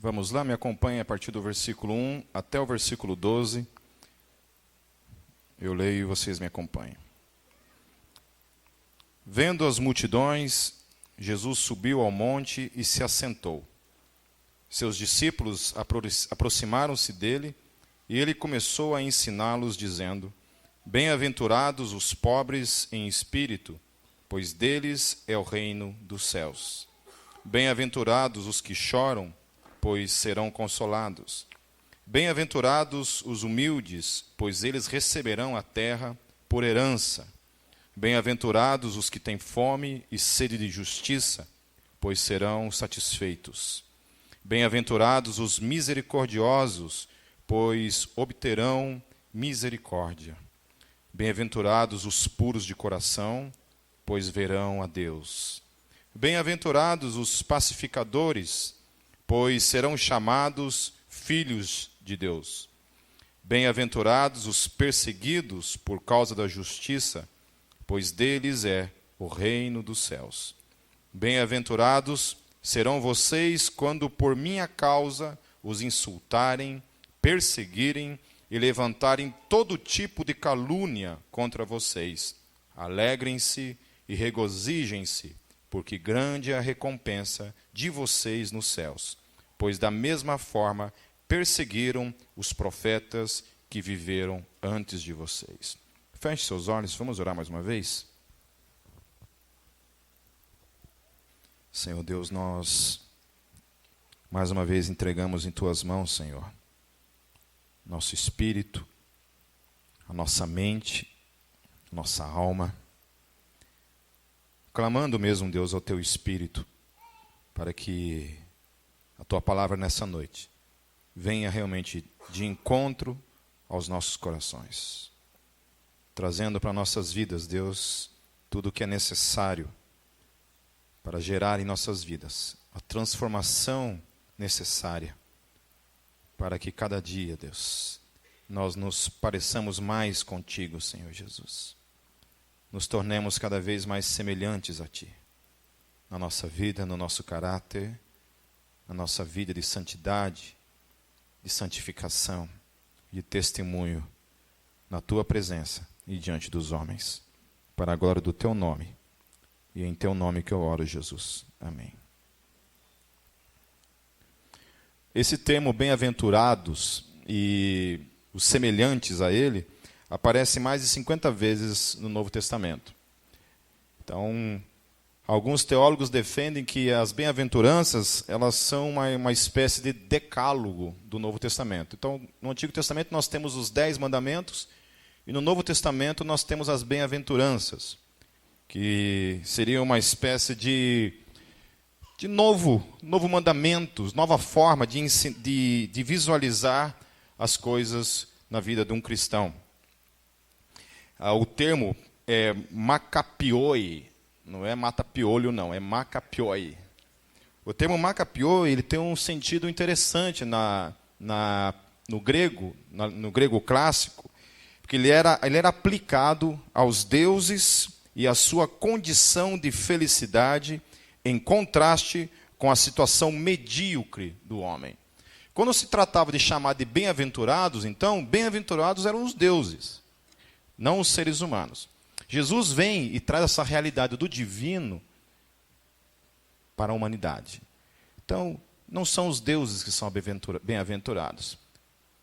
Vamos lá, me acompanhe a partir do versículo 1 até o versículo 12. Eu leio e vocês me acompanham. Vendo as multidões, Jesus subiu ao monte e se assentou. Seus discípulos aproximaram-se dele e ele começou a ensiná-los, dizendo: Bem-aventurados os pobres em espírito, pois deles é o reino dos céus. Bem-aventurados os que choram, pois serão consolados. Bem-aventurados os humildes, pois eles receberão a terra por herança. Bem-aventurados os que têm fome e sede de justiça, pois serão satisfeitos. Bem-aventurados os misericordiosos, pois obterão misericórdia. Bem-aventurados os puros de coração, pois verão a Deus. Bem-aventurados os pacificadores, pois serão chamados filhos de Deus. Bem-aventurados os perseguidos por causa da justiça, pois deles é o reino dos céus. Bem-aventurados serão vocês quando por minha causa os insultarem, perseguirem e levantarem todo tipo de calúnia contra vocês. Alegrem-se e regozijem-se, porque grande é a recompensa de vocês nos céus, pois da mesma forma perseguiram os profetas que viveram antes de vocês. Feche seus olhos, vamos orar mais uma vez? Senhor Deus, nós mais uma vez entregamos em Tuas mãos, Senhor, nosso espírito, a nossa mente, nossa alma, clamando mesmo, Deus, ao Teu Espírito, para que a Tua palavra nessa noite venha realmente de encontro aos nossos corações, trazendo para nossas vidas, Deus, tudo o que é necessário para gerar em nossas vidas a transformação necessária para que cada dia, Deus, nós nos pareçamos mais contigo, Senhor Jesus. Nos tornemos cada vez mais semelhantes a Ti, na nossa vida, no nosso caráter, na nossa vida de santidade, de santificação, de testemunho na Tua presença e diante dos homens, para a glória do Teu nome. E é em Teu nome que eu oro, Jesus. Amém. Esse termo bem-aventurados e os semelhantes a ele aparece mais de 50 vezes no Novo Testamento. Então, alguns teólogos defendem que as bem-aventuranças elas são uma espécie de decálogo do Novo Testamento. Então, no Antigo Testamento nós temos os 10 mandamentos e no Novo Testamento nós temos as bem-aventuranças, que seria uma espécie de novo mandamento, nova forma de visualizar as coisas na vida de um cristão. O termo é macapioi, não é mata-piolho não, é macapioi. O termo macapioi ele tem um sentido interessante no grego clássico, porque ele era aplicado aos deuses e à sua condição de felicidade, em contraste com a situação medíocre do homem. Quando se tratava de chamar de bem-aventurados, então, bem-aventurados eram os deuses, não os seres humanos. Jesus vem e traz essa realidade do divino para a humanidade. Então, não são os deuses que são bem-aventurados.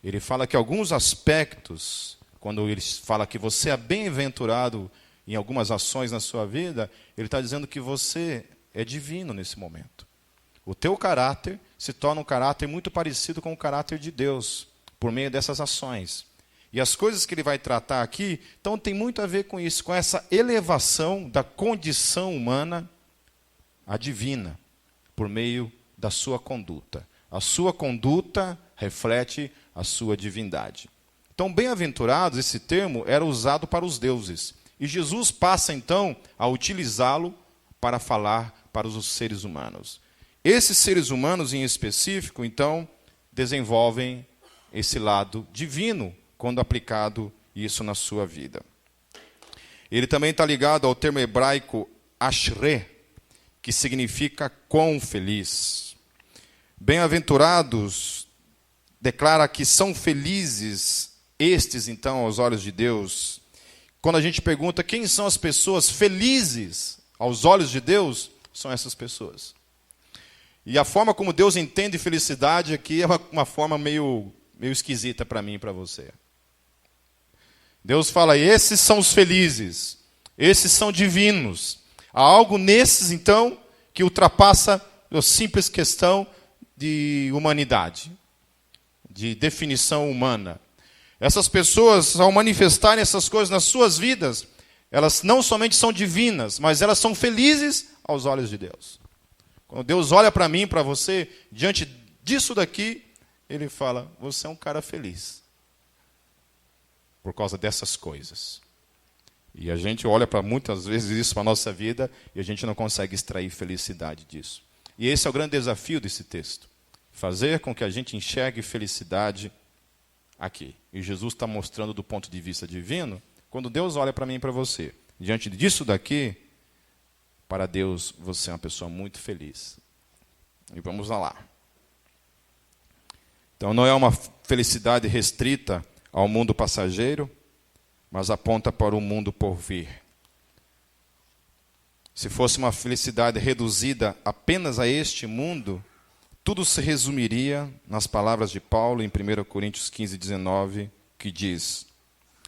Ele fala que alguns aspectos, quando ele fala que você é bem-aventurado em algumas ações na sua vida, ele está dizendo que você é divino nesse momento. O teu caráter se torna um caráter muito parecido com o caráter de Deus, por meio dessas ações. E as coisas que ele vai tratar aqui, então tem muito a ver com isso, com essa elevação da condição humana à divina, por meio da sua conduta. A sua conduta reflete a sua divindade. Então, bem-aventurados, esse termo era usado para os deuses. E Jesus passa, então, a utilizá-lo para falar para os seres humanos. Esses seres humanos, em específico, então, desenvolvem esse lado divino, quando aplicado isso na sua vida. Ele também está ligado ao termo hebraico ashre, que significa quão feliz. Bem-aventurados declara que são felizes estes, então, aos olhos de Deus. Quando a gente pergunta quem são as pessoas felizes aos olhos de Deus, são essas pessoas. E a forma como Deus entende felicidade aqui é uma forma meio esquisita para mim e para você. Deus fala, esses são os felizes, esses são divinos. Há algo nesses, então, que ultrapassa a simples questão de humanidade, de definição humana. Essas pessoas, ao manifestarem essas coisas nas suas vidas, elas não somente são divinas, mas elas são felizes aos olhos de Deus. Quando Deus olha para mim e para você, diante disso daqui, Ele fala, você é um cara feliz. Por causa dessas coisas. E a gente olha para muitas vezes isso para a nossa vida e a gente não consegue extrair felicidade disso. E esse é o grande desafio desse texto. Fazer com que a gente enxergue felicidade aqui. E Jesus está mostrando do ponto de vista divino, quando Deus olha para mim e para você, diante disso daqui, para Deus você é uma pessoa muito feliz. E vamos lá. Então não é uma felicidade restrita ao mundo passageiro, mas aponta para o mundo por vir. Se fosse uma felicidade reduzida apenas a este mundo, tudo se resumiria nas palavras de Paulo em 1 Coríntios 15, 19, que diz,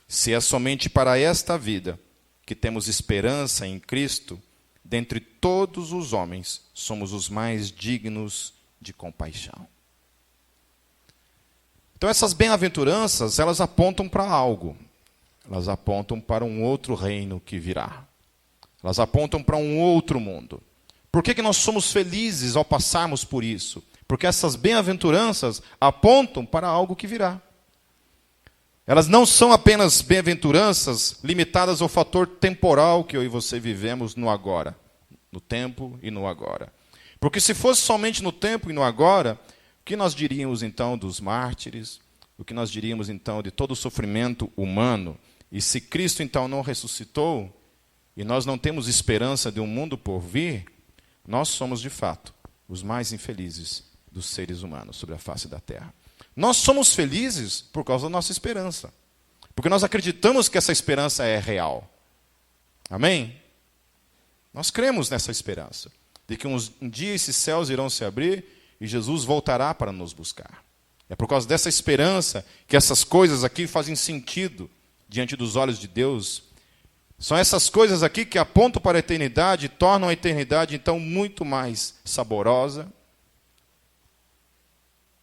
se é somente para esta vida que temos esperança em Cristo, dentre todos os homens, somos os mais dignos de compaixão. Então essas bem-aventuranças, elas apontam para algo. Elas apontam para um outro reino que virá. Elas apontam para um outro mundo. Por que nós somos felizes ao passarmos por isso? Porque essas bem-aventuranças apontam para algo que virá. Elas não são apenas bem-aventuranças limitadas ao fator temporal que eu e você vivemos no agora. No tempo e no agora. Porque se fosse somente no tempo e no agora, o que nós diríamos então dos mártires? O que nós diríamos então de todo o sofrimento humano? E se Cristo então não ressuscitou, e nós não temos esperança de um mundo por vir, nós somos de fato os mais infelizes dos seres humanos sobre a face da terra. Nós somos felizes por causa da nossa esperança. Porque nós acreditamos que essa esperança é real. Amém? Nós cremos nessa esperança. De que um dia esses céus irão se abrir e Jesus voltará para nos buscar. É por causa dessa esperança que essas coisas aqui fazem sentido diante dos olhos de Deus. São essas coisas aqui que apontam para a eternidade e tornam a eternidade então muito mais saborosa,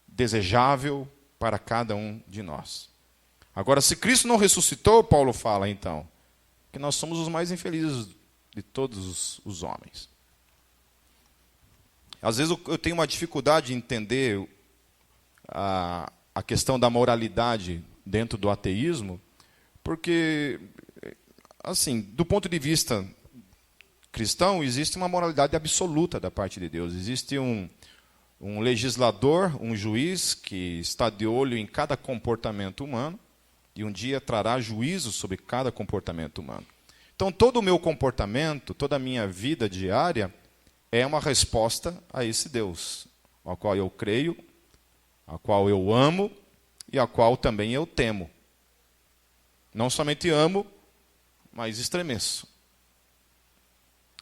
desejável para cada um de nós. Agora, se Cristo não ressuscitou, Paulo fala então, que nós somos os mais infelizes de todos os homens. Às vezes eu tenho uma dificuldade em entender a questão da moralidade dentro do ateísmo, porque, assim, do ponto de vista cristão, existe uma moralidade absoluta da parte de Deus. Existe um legislador, um juiz, que está de olho em cada comportamento humano e um dia trará juízo sobre cada comportamento humano. Então, todo o meu comportamento, toda a minha vida diária é uma resposta a esse Deus, ao qual eu creio, ao qual eu amo e ao qual também eu temo. Não somente amo, mas estremeço.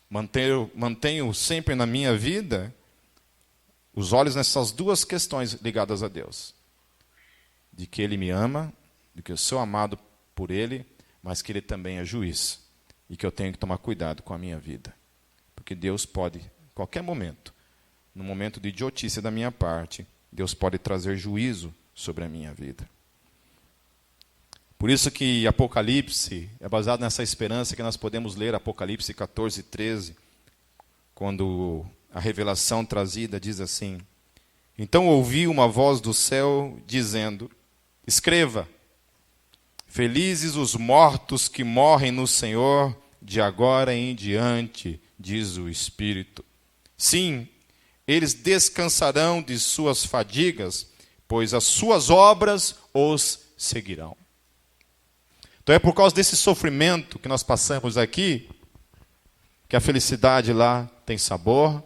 Mantenho sempre na minha vida os olhos nessas duas questões ligadas a Deus. De que Ele me ama, de que eu sou amado por Ele, mas que Ele também é juiz. E que eu tenho que tomar cuidado com a minha vida. Porque Deus pode, em qualquer momento, no momento de idiotice da minha parte, Deus pode trazer juízo sobre a minha vida. Por isso que Apocalipse é baseado nessa esperança que nós podemos ler Apocalipse 14, 13, quando a revelação trazida diz assim, então ouvi uma voz do céu dizendo, escreva, felizes os mortos que morrem no Senhor de agora em diante, diz o Espírito. Sim, eles descansarão de suas fadigas, pois as suas obras os seguirão. Então é por causa desse sofrimento que nós passamos aqui, que a felicidade lá tem sabor,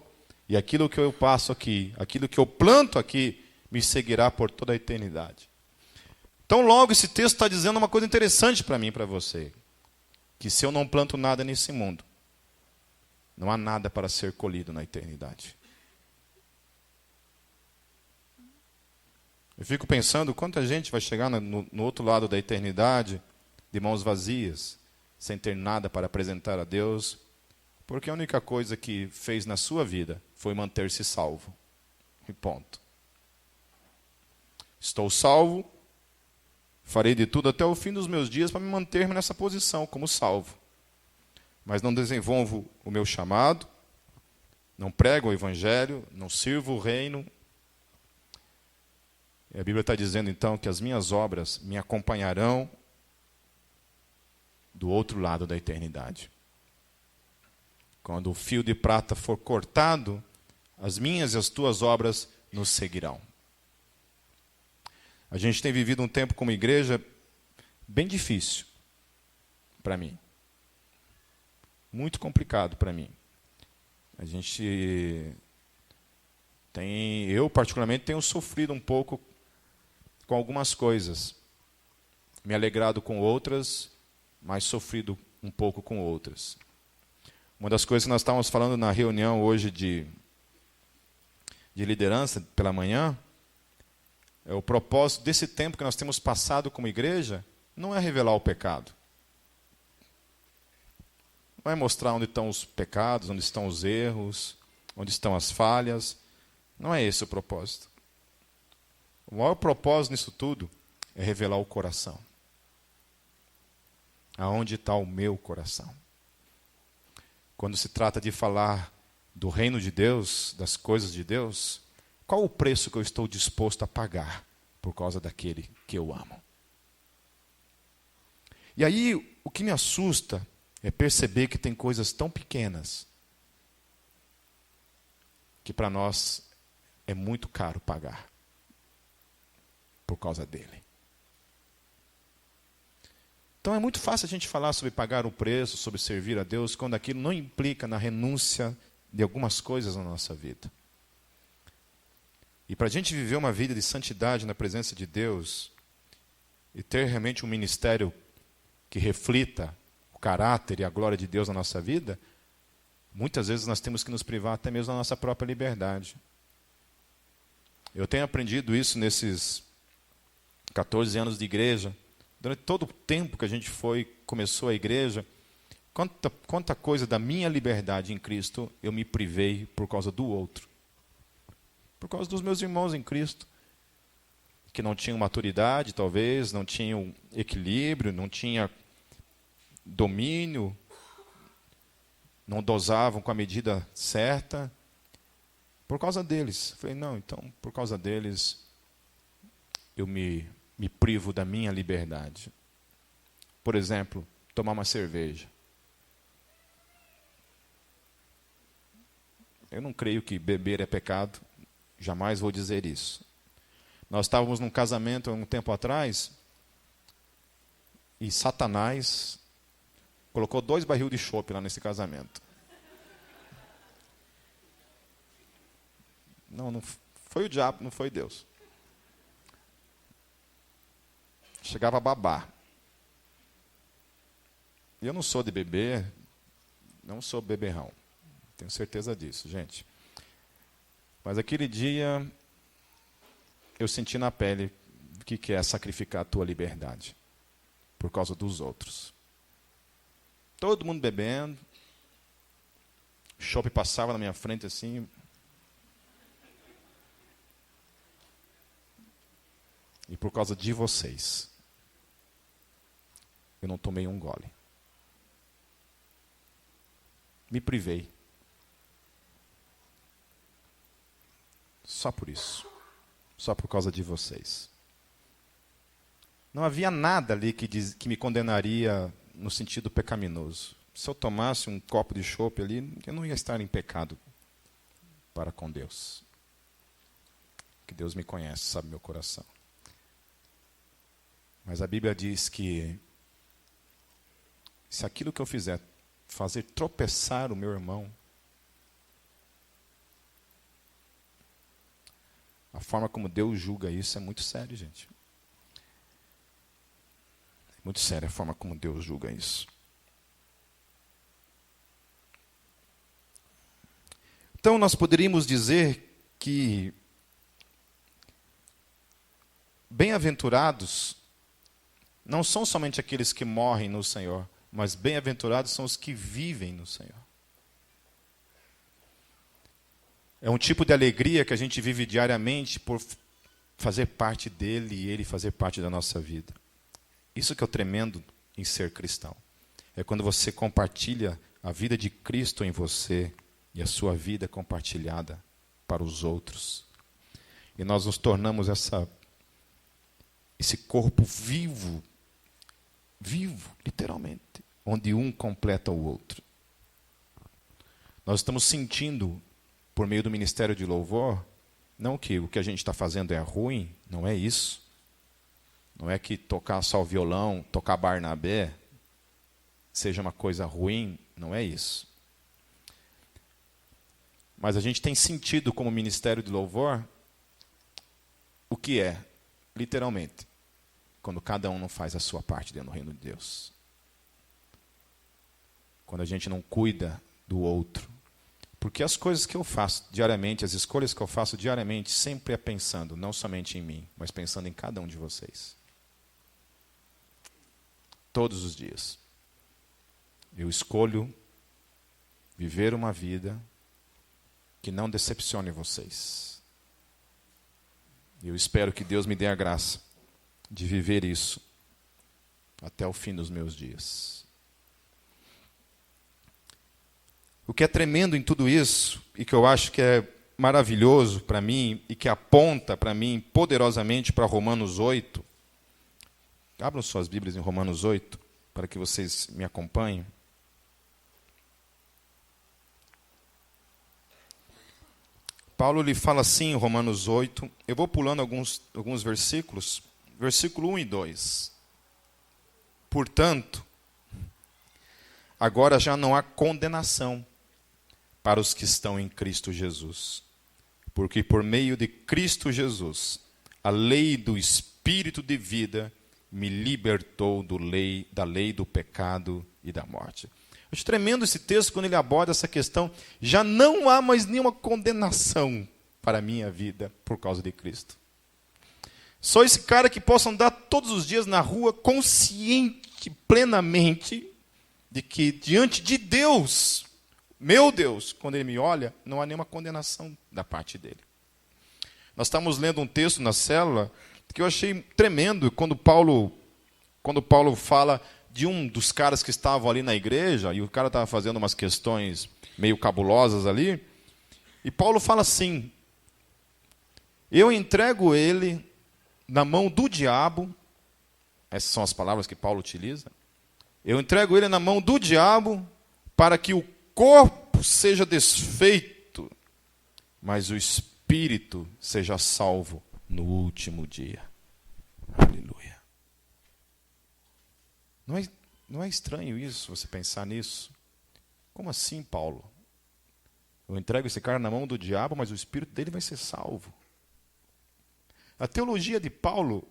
E aquilo que eu passo aqui, aquilo que eu planto aqui, me seguirá por toda a eternidade. Então, logo, esse texto está dizendo uma coisa interessante para mim e para você. Que se eu não planto nada nesse mundo, não há nada para ser colhido na eternidade. Eu fico pensando quanta gente vai chegar no outro lado da eternidade, de mãos vazias, sem ter nada para apresentar a Deus, porque a única coisa que fez na sua vida foi manter-se salvo. E ponto. Estou salvo, farei de tudo até o fim dos meus dias para me manter-me nessa posição como salvo. Mas não desenvolvo o meu chamado, não prego o evangelho, não sirvo o reino. E a Bíblia está dizendo então que as minhas obras me acompanharão do outro lado da eternidade. Quando o fio de prata for cortado, as minhas e as tuas obras nos seguirão. A gente tem vivido um tempo como igreja bem difícil para mim. Muito complicado para mim. A gente tem, eu particularmente tenho sofrido um pouco com algumas coisas. Me alegrado com outras, mas sofrido um pouco com outras. Uma das coisas que nós estávamos falando na reunião hoje de liderança pela manhã, é o propósito desse tempo que nós temos passado como igreja, não é revelar o pecado. Não é mostrar onde estão os pecados, onde estão os erros, onde estão as falhas. Não é esse o propósito. O maior propósito nisso tudo é revelar o coração. Aonde está o meu coração? Quando se trata de falar do reino de Deus, das coisas de Deus, qual o preço que eu estou disposto a pagar por causa daquele que eu amo? E aí, o que me assusta é perceber que tem coisas tão pequenas que para nós é muito caro pagar por causa dele. Então é muito fácil a gente falar sobre pagar o preço, sobre servir a Deus, quando aquilo não implica na renúncia de algumas coisas na nossa vida. E para a gente viver uma vida de santidade na presença de Deus e ter realmente um ministério que reflita o caráter e a glória de Deus na nossa vida, muitas vezes nós temos que nos privar até mesmo da nossa própria liberdade. Eu tenho aprendido isso nesses 14 anos de igreja. Durante todo o tempo que a gente começou a igreja, quanta coisa da minha liberdade em Cristo eu me privei por causa do outro. Por causa dos meus irmãos em Cristo, que não tinham maturidade, talvez, não tinham equilíbrio, não tinham domínio, não dosavam com a medida certa. Por causa deles. Falei, não, então, por causa deles, eu me privo da minha liberdade. Por exemplo, tomar uma cerveja. Eu não creio que beber é pecado, jamais vou dizer isso. Nós estávamos num casamento há um tempo atrás, e Satanás colocou 2 barris de chopp lá nesse casamento. Não foi o diabo, não foi Deus. Chegava a babar. E eu não sou de beber, não sou beberrão. Tenho certeza disso, gente. Mas aquele dia, eu senti na pele o que é sacrificar a tua liberdade por causa dos outros. Todo mundo bebendo, o chopp passava na minha frente assim. E por causa de vocês, eu não tomei um gole. Me privei. Só por isso. Só por causa de vocês. Não havia nada ali que me condenaria no sentido pecaminoso. Se eu tomasse um copo de chopp ali, eu não ia estar em pecado para com Deus. Que Deus me conhece, sabe meu coração. Mas a Bíblia diz que se aquilo que eu fizer fazer tropeçar o meu irmão, A forma como Deus julga isso é muito sério, gente. É muito sério a forma como Deus julga isso. Então, nós poderíamos dizer que bem-aventurados não são somente aqueles que morrem no Senhor, mas bem-aventurados são os que vivem no Senhor. É um tipo de alegria que a gente vive diariamente por fazer parte dele e ele fazer parte da nossa vida. Isso que é o tremendo em ser cristão. É quando você compartilha a vida de Cristo em você e a sua vida compartilhada para os outros. E nós nos tornamos esse corpo vivo, literalmente, onde um completa o outro. Nós estamos sentindo, por meio do ministério de louvor, não que o que a gente está fazendo é ruim, não é isso. Não é que tocar só o violão, tocar Barnabé, seja uma coisa ruim, não é isso. Mas a gente tem sentido como ministério de louvor o que é, literalmente, quando cada um não faz a sua parte dentro do reino de Deus. Quando a gente não cuida do outro. Porque as coisas que eu faço diariamente, as escolhas que eu faço diariamente, sempre é pensando, não somente em mim, mas pensando em cada um de vocês. Todos os dias. Eu escolho viver uma vida que não decepcione vocês. Eu espero que Deus me dê a graça de viver isso até o fim dos meus dias. O que é tremendo em tudo isso, e que eu acho que é maravilhoso para mim, e que aponta para mim poderosamente para Romanos 8, abram suas Bíblias em Romanos 8, para que vocês me acompanhem. Paulo lhe fala assim em Romanos 8, eu vou pulando alguns versículos, versículo 1 e 2. Portanto, agora já não há condenação para os que estão em Cristo Jesus. Porque por meio de Cristo Jesus, a lei do Espírito de vida me libertou da lei do pecado e da morte. Eu acho tremendo esse texto quando ele aborda essa questão. Já não há mais nenhuma condenação para a minha vida por causa de Cristo. Sou esse cara que possa andar todos os dias na rua consciente, plenamente, de que diante de Deus, meu Deus, quando Ele me olha, não há nenhuma condenação da parte dEle. Nós estamos lendo um texto na célula que eu achei tremendo, quando Paulo fala de um dos caras que estavam ali na igreja, e o cara estava fazendo umas questões meio cabulosas ali, e Paulo fala assim, eu entrego ele na mão do diabo, essas são as palavras que Paulo utiliza, eu entrego ele na mão do diabo para que o corpo seja desfeito, mas o espírito seja salvo no último dia. Aleluia. Não é estranho isso, você pensar nisso? Como assim, Paulo? Eu entrego esse cara na mão do diabo, mas o espírito dele vai ser salvo. A teologia de Paulo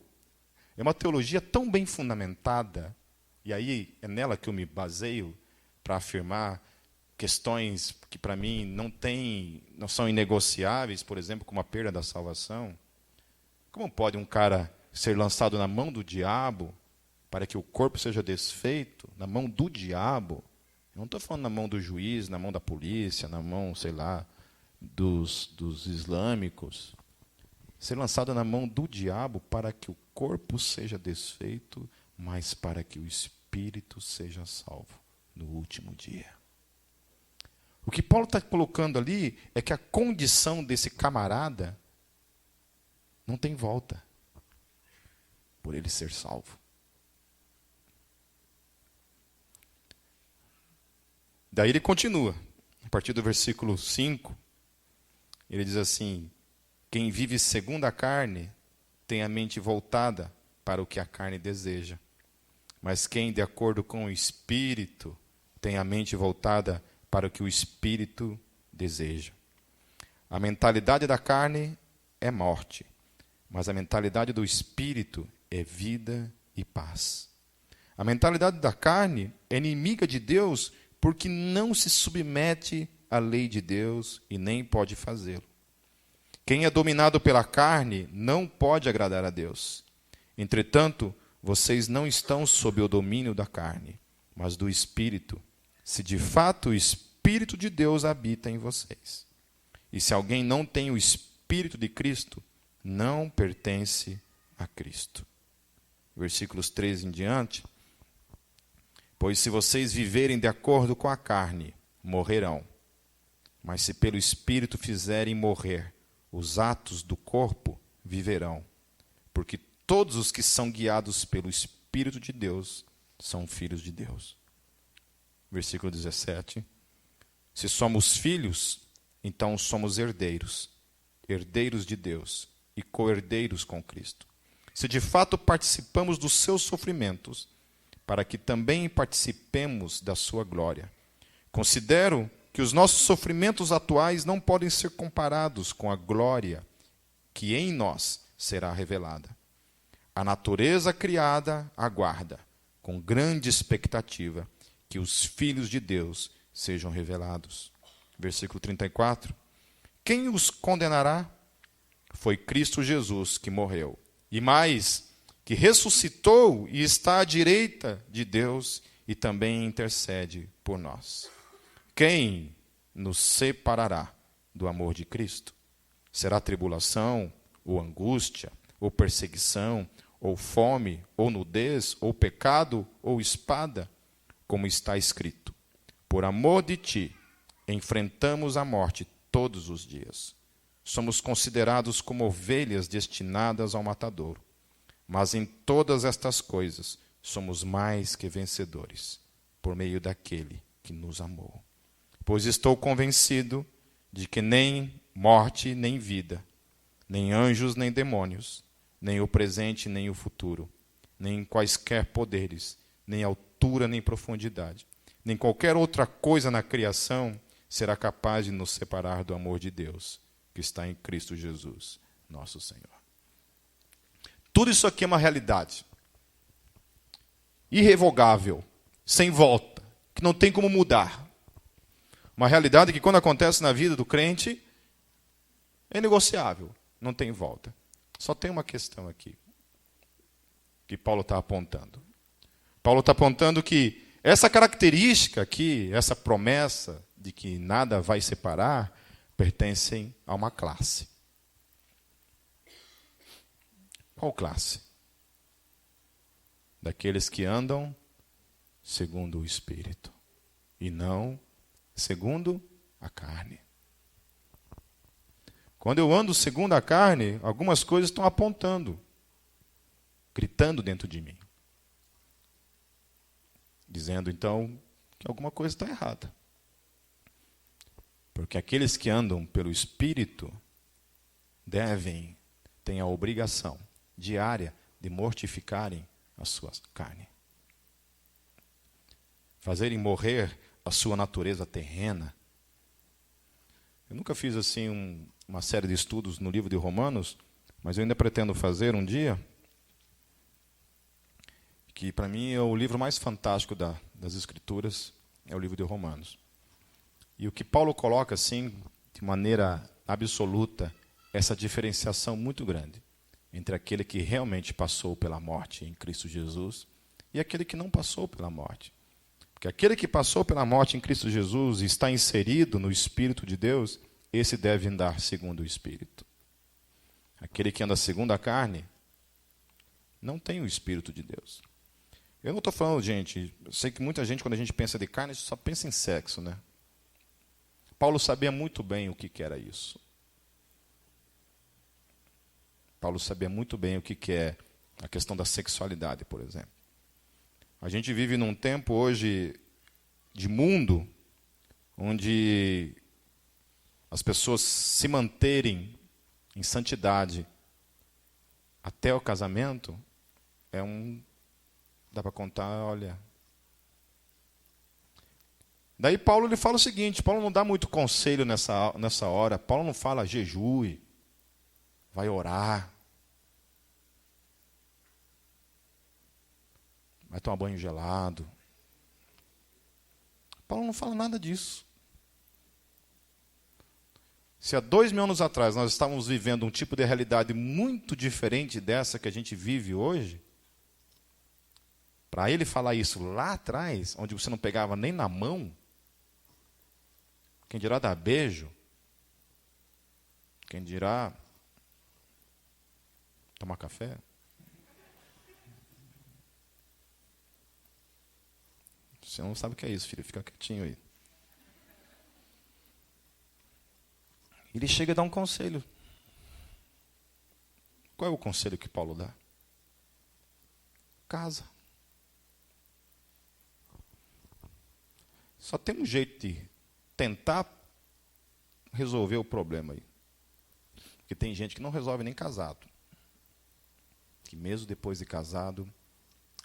é uma teologia tão bem fundamentada, e aí é nela que eu me baseio para afirmar questões que para mim não são inegociáveis, por exemplo, como a perda da salvação. Como pode um cara ser lançado na mão do diabo para que o corpo seja desfeito? Na mão do diabo? Eu não estou falando na mão do juiz, na mão da polícia, na mão, sei lá, dos islâmicos. Ser lançado na mão do diabo para que o corpo seja desfeito, mas para que o espírito seja salvo no último dia. O que Paulo está colocando ali é que a condição desse camarada não tem volta por ele ser salvo. Daí ele continua, a partir do versículo 5, ele diz assim, quem vive segundo a carne tem a mente voltada para o que a carne deseja. Mas quem, de acordo com o Espírito, tem a mente voltada para o que o Espírito deseja. A mentalidade da carne é morte, mas a mentalidade do espírito é vida e paz. A mentalidade da carne é inimiga de Deus porque não se submete à lei de Deus e nem pode fazê-lo. Quem é dominado pela carne não pode agradar a Deus. Entretanto, vocês não estão sob o domínio da carne, mas do Espírito, se de fato o Espírito de Deus habita em vocês. E se alguém não tem o Espírito de Cristo, não pertence a Cristo. Versículos 13 em diante. Pois se vocês viverem de acordo com a carne, morrerão. Mas se pelo Espírito fizerem morrer os atos do corpo, viverão. Porque todos os que são guiados pelo Espírito de Deus são filhos de Deus. Versículo 17. Se somos filhos, então somos herdeiros, herdeiros de Deus e co-herdeiros com Cristo. Se de fato participamos dos seus sofrimentos, para que também participemos da sua glória. Considero que os nossos sofrimentos atuais não podem ser comparados com a glória que em nós será revelada. A natureza criada aguarda, com grande expectativa, que os filhos de Deus sejam revelados. Versículo 34. Quem os condenará? Foi Cristo Jesus que morreu. E mais, que ressuscitou e está à direita de Deus e também intercede por nós. Quem nos separará do amor de Cristo? Será tribulação, ou angústia, ou perseguição, ou fome, ou nudez, ou pecado, ou espada? Como está escrito: por amor de ti, enfrentamos a morte todos os dias. Somos considerados como ovelhas destinadas ao matadouro. Mas em todas estas coisas somos mais que vencedores, por meio daquele que nos amou. Pois estou convencido de que nem morte, nem vida, nem anjos, nem demônios, nem o presente, nem o futuro, nem quaisquer poderes, nem altura, nem profundidade, nem qualquer outra coisa na criação será capaz de nos separar do amor de Deus, que está em Cristo Jesus, nosso Senhor. Tudo isso aqui é uma realidade irrevogável, sem volta, que não tem como mudar. Uma realidade que, quando acontece na vida do crente, é negociável, não tem volta. Só tem uma questão aqui, que Paulo está apontando. Paulo está apontando que essa característica aqui, essa promessa de que nada vai separar, pertencem a uma classe. Qual classe? Daqueles que andam segundo o Espírito e não segundo a carne. Quando eu ando segundo a carne, algumas coisas estão apontando, gritando dentro de mim, dizendo então que alguma coisa está errada. Porque aqueles que andam pelo Espírito têm a obrigação diária de mortificarem a sua carne. Fazerem morrer a sua natureza terrena. Eu nunca fiz assim uma série de estudos no livro de Romanos, mas eu ainda pretendo fazer um dia, que para mim é o livro mais fantástico das Escrituras, é o livro de Romanos. E o que Paulo coloca assim, de maneira absoluta, essa diferenciação muito grande entre aquele que realmente passou pela morte em Cristo Jesus e aquele que não passou pela morte. Porque aquele que passou pela morte em Cristo Jesus e está inserido no Espírito de Deus, esse deve andar segundo o Espírito. Aquele que anda segundo a carne não tem o Espírito de Deus. Eu não estou falando, gente, eu sei que muita gente, quando a gente pensa de carne, só pensa em sexo, né? Paulo sabia muito bem o que era isso. Paulo sabia muito bem o que é a questão da sexualidade, por exemplo. A gente vive num tempo hoje de mundo onde as pessoas se manterem em santidade até o casamento dá para contar, olha. Daí Paulo ele fala o seguinte, Paulo não dá muito conselho nessa hora, Paulo não fala jejue. vai orar, vai tomar banho gelado. Paulo não fala nada disso. Se há 2000 anos atrás nós estávamos vivendo um tipo de realidade muito diferente dessa que a gente vive hoje, para ele falar isso lá atrás, onde você não pegava nem na mão, quem dirá dar beijo, quem dirá tomar café, você não sabe o que é isso, filho, fica quietinho aí. Ele chega a dar um conselho. Qual é o conselho que Paulo dá? Casa. Só tem um jeito de tentar resolver o problema aí. Porque tem gente que não resolve nem casado. Que mesmo depois de casado,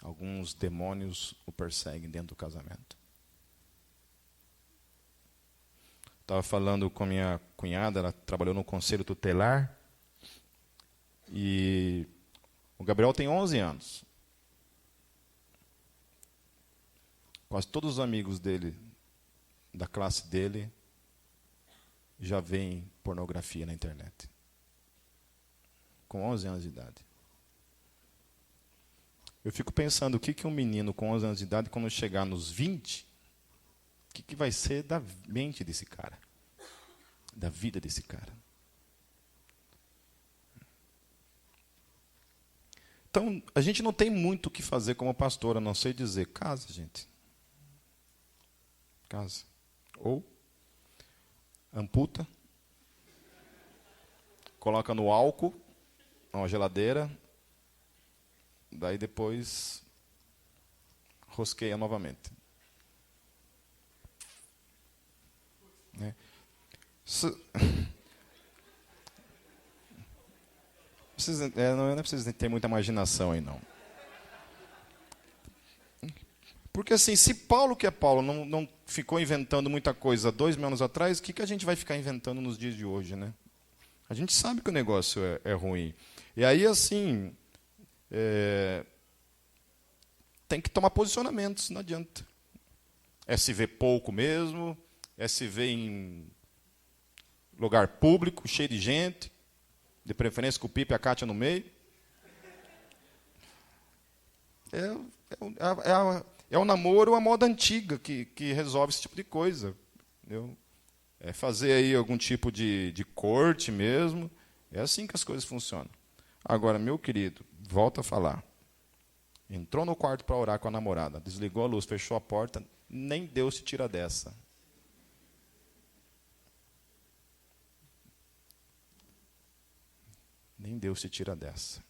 alguns demônios o perseguem dentro do casamento. Estava falando com minha cunhada, ela trabalhou no conselho tutelar. E o Gabriel tem 11 anos. Quase todos os amigos dele, da classe dele, já veem pornografia na internet. Com 11 anos de idade. Eu fico pensando o que um menino com 11 anos de idade, quando chegar nos 20, o que vai ser da mente desse cara? Da vida desse cara? Então, a gente não tem muito o que fazer como pastor, a não ser dizer, casa, gente. Casa. Ou amputa, coloca no álcool, numa geladeira, daí depois rosqueia novamente. Né? Não é preciso ter muita imaginação aí, não. Porque assim, se Paulo, que é Paulo, não ficou inventando muita coisa 2000 anos atrás, o que a gente vai ficar inventando nos dias de hoje, né? A gente sabe que o negócio é ruim. E aí, assim, tem que tomar posicionamentos, não adianta. É se ver pouco mesmo, é se ver em lugar público, cheio de gente, de preferência com o Pipe e a Kátia no meio. É o namoro, a moda antiga que resolve esse tipo de coisa. Entendeu? É fazer aí algum tipo de corte mesmo. É assim que as coisas funcionam. Agora, meu querido, volta a falar. Entrou no quarto para orar com a namorada, desligou a luz, fechou a porta, nem Deus se tira dessa. Nem Deus se tira dessa.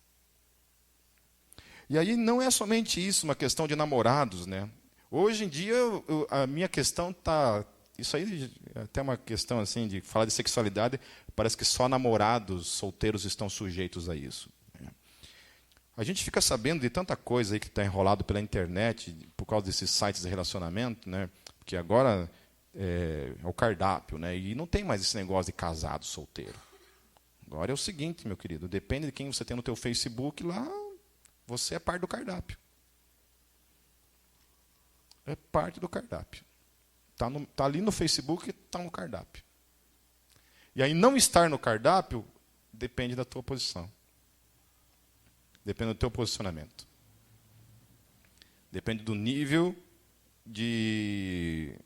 E aí não é somente isso, uma questão de namorados, né? Hoje em dia, a minha questão está... Isso aí é até uma questão assim de falar de sexualidade, parece que só namorados solteiros estão sujeitos a isso. A gente fica sabendo de tanta coisa aí que está enrolado pela internet, por causa desses sites de relacionamento, né? Porque agora é o cardápio, né? E não tem mais esse negócio de casado, solteiro. Agora é o seguinte, meu querido, depende de quem você tem no teu Facebook lá, você é parte do cardápio. É parte do cardápio. Está ali no Facebook, está no cardápio. E aí não estar no cardápio depende da tua posição. Depende do teu posicionamento. Depende do nível de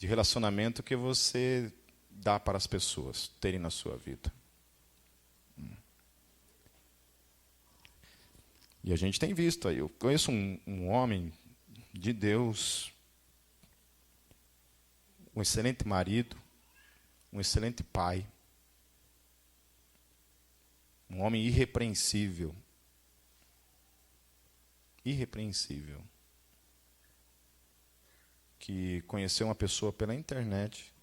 relacionamento que você dá para as pessoas terem na sua vida. E a gente tem visto aí. Eu conheço um homem de Deus, um excelente marido, um excelente pai, um homem irrepreensível. Irrepreensível. Que conheceu uma pessoa pela internet,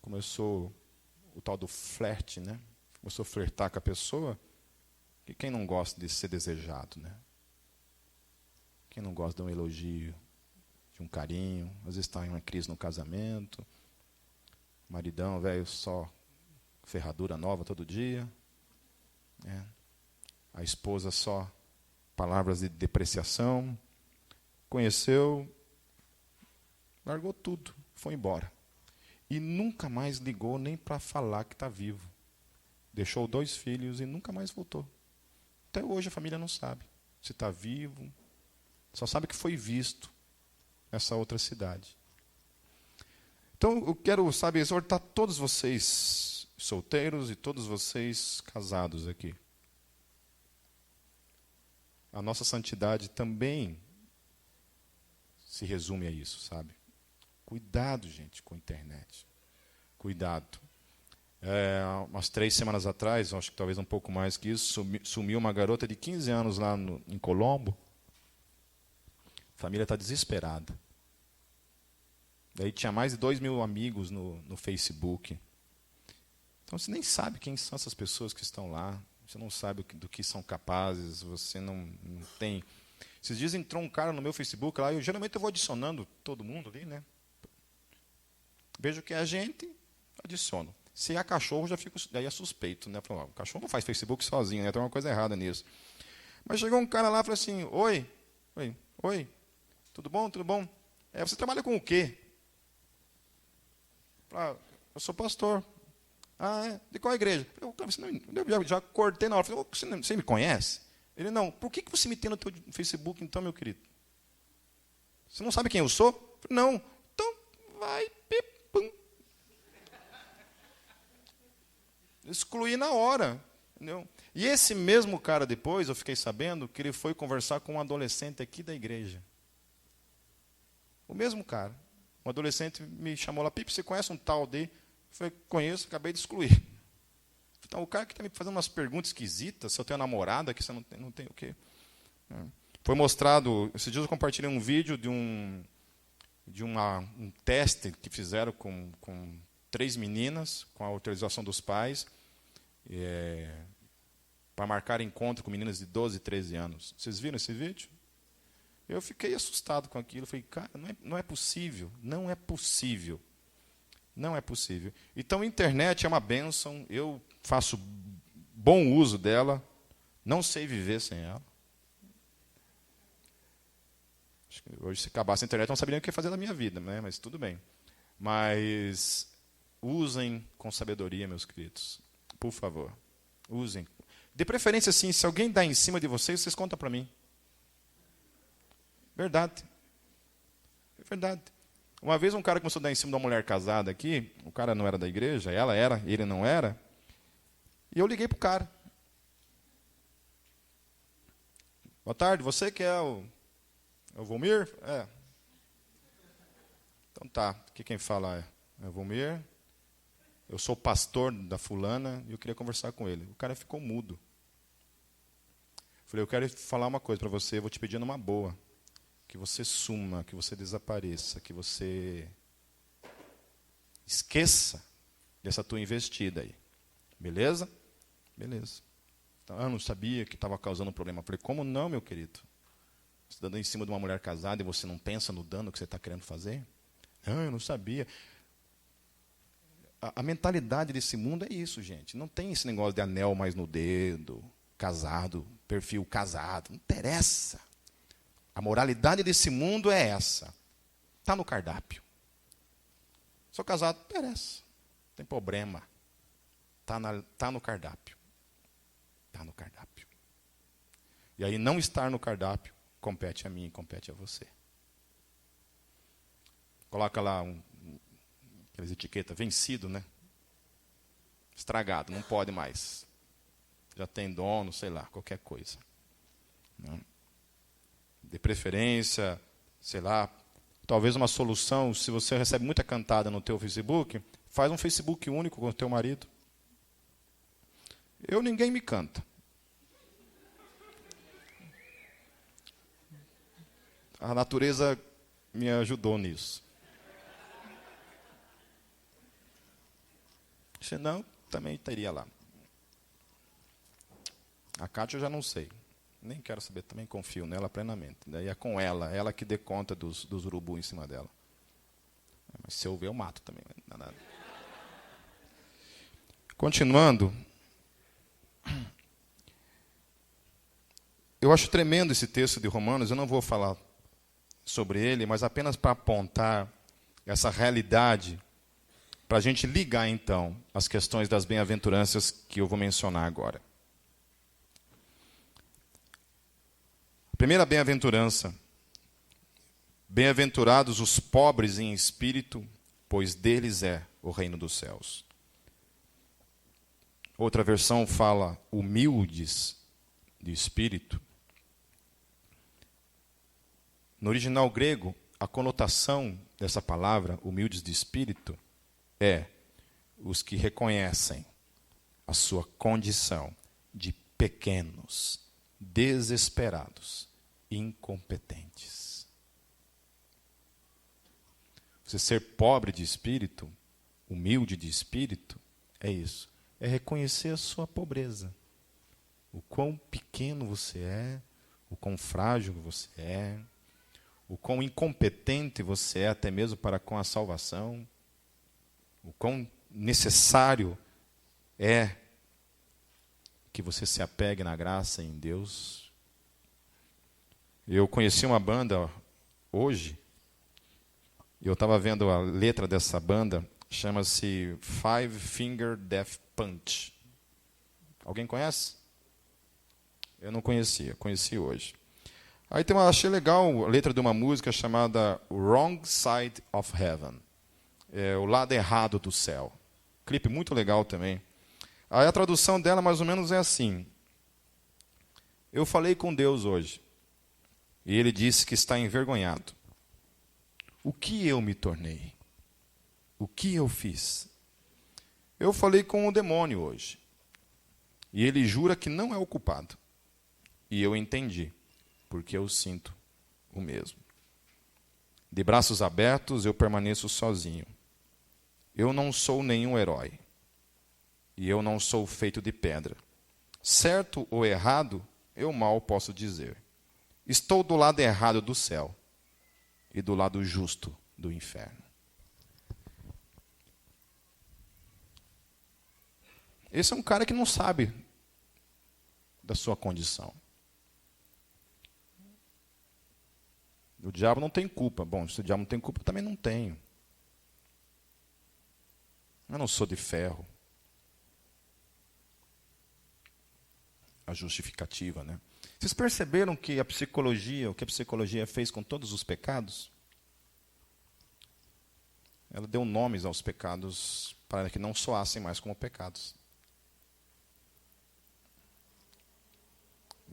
começou o tal do flerte, né? Começou a flertar com a pessoa. E quem não gosta de ser desejado, né? Quem não gosta de um elogio, de um carinho, às vezes está em uma crise no casamento. Maridão, velho, só ferradura nova todo dia. A esposa só palavras de depreciação. Conheceu, largou tudo, foi embora. E nunca mais ligou nem para falar que está vivo. Deixou 2 filhos e nunca mais voltou. Até hoje a família não sabe se está vivo. Só sabe que foi visto nessa outra cidade. Então eu quero, exortar todos vocês solteiros e todos vocês casados aqui. A nossa santidade também se resume a isso, sabe? Cuidado, gente, com a internet. Cuidado. Umas 3 semanas atrás, acho que talvez um pouco mais que isso, sumiu uma garota de 15 anos lá em Colombo. A família está desesperada. Daí tinha mais de 2.000 amigos no Facebook. Então você nem sabe quem são essas pessoas que estão lá. Você não sabe do que são capazes. Você não tem... Esses dias entrou um cara no meu Facebook lá, geralmente eu vou adicionando todo mundo ali, né? Vejo que é a gente, adiciono. Se é cachorro, já fico, daí é suspeito, né? Falo, o cachorro não faz Facebook sozinho, né? Tem uma coisa errada nisso. Mas chegou um cara lá e falou assim, oi, tudo bom, tudo bom? Você trabalha com o quê? Eu sou pastor. De qual igreja? Eu já cortei na hora. Falei, você me conhece? Ele, não. Por que você me tem no teu Facebook, então, meu querido? Você não sabe quem eu sou? Eu falei, não. Então, vai, pum. Excluí na hora. Entendeu? E esse mesmo cara, depois, eu fiquei sabendo que ele foi conversar com um adolescente aqui da igreja. O mesmo cara. Um adolescente me chamou lá, Pipe, você conhece um tal de... Eu falei, conheço, acabei de excluir. Então, o cara que está me fazendo umas perguntas esquisitas, se eu tenho namorada, que você não tem o quê? Foi mostrado, esses dias eu compartilhei um vídeo de um teste que fizeram com 3 meninas, com a autorização dos pais, para marcar encontro com meninas de 12 e 13 anos. Vocês viram esse vídeo? Eu fiquei assustado com aquilo. Falei, cara, não é possível. Não é possível. Não é possível. Então, a internet é uma bênção. Eu faço bom uso dela. Não sei viver sem ela. Acho que hoje, se acabasse a internet, eu não saberia o que fazer da minha vida, né? Mas tudo bem. Mas usem com sabedoria, meus queridos. Por favor. Usem. De preferência, assim, se alguém dá em cima de vocês contam para mim. Verdade. É verdade. Uma vez um cara começou a dar em cima de uma mulher casada aqui, o cara não era da igreja, ela era, ele não era, e eu liguei para o cara. Boa tarde, você que é o Volmir? Então tá, aqui quem fala é o Volmir, eu sou pastor da fulana e eu queria conversar com ele. O cara ficou mudo. Falei, eu quero falar uma coisa para você, eu vou te pedir numa boa. Que você suma, que você desapareça, que você esqueça dessa tua investida aí. Beleza? Beleza. Então, eu não sabia que estava causando um problema. Eu falei, como não, meu querido? Você está dando em cima de uma mulher casada e você não pensa no dano que você está querendo fazer? Não, eu não sabia. A mentalidade desse mundo é isso, gente. Não tem esse negócio de anel mais no dedo, casado, perfil casado. Não interessa. A moralidade desse mundo é essa. Está no cardápio. Sou casado, não interessa. Não tem problema. Está no cardápio. Está no cardápio. E aí não estar no cardápio compete a mim e compete a você. Coloca lá aquelas etiquetas, vencido, né? Estragado, não pode mais. Já tem dono, sei lá, qualquer coisa. Não. De preferência, sei lá, talvez uma solução, se você recebe muita cantada no teu Facebook, faz um Facebook único com o teu marido. Ninguém me canta. A natureza me ajudou nisso. Senão, também estaria lá. A Cátia eu já não sei. Nem quero saber, também confio nela plenamente. Daí é com ela que dê conta dos urubus em cima dela. Mas se eu ver, eu mato também. Não é nada. Continuando, eu acho tremendo esse texto de Romanos, eu não vou falar sobre ele, mas apenas para apontar essa realidade, para a gente ligar, então, as questões das bem-aventuranças que eu vou mencionar agora. A primeira bem-aventurança: bem-aventurados os pobres em espírito, pois deles é o reino dos céus. Outra versão fala humildes de espírito. No original grego, a conotação dessa palavra, humildes de espírito, é os que reconhecem a sua condição de pequenos, desesperados, incompetentes. Você ser pobre de espírito, humilde de espírito, é isso. É reconhecer a sua pobreza. O quão pequeno você é, o quão frágil você é, o quão incompetente você é até mesmo para com a salvação, o quão necessário é que você se apegue na graça em Deus. Eu conheci uma banda hoje, e eu estava vendo a letra dessa banda, chama-se Five Finger Death Punch. Alguém conhece? Eu não conhecia, conheci hoje. Aí achei legal a letra de uma música chamada Wrong Side of Heaven. É o lado errado do céu. Clipe muito legal também. Aí a tradução dela mais ou menos é assim: eu falei com Deus hoje, e Ele disse que está envergonhado. O que eu me tornei? O que eu fiz? Eu falei com o demônio hoje, e ele jura que não é o culpado. E eu entendi, porque eu sinto o mesmo. De braços abertos eu permaneço sozinho. Eu não sou nenhum herói. E eu não sou feito de pedra. Certo ou errado, eu mal posso dizer. Estou do lado errado do céu e do lado justo do inferno. Esse é um cara que não sabe da sua condição. O diabo não tem culpa. Bom, se o diabo não tem culpa, eu também não tenho. Eu não sou de ferro. A justificativa, né? Vocês perceberam que a psicologia, o que a psicologia fez com todos os pecados? Ela deu nomes aos pecados para que não soassem mais como pecados.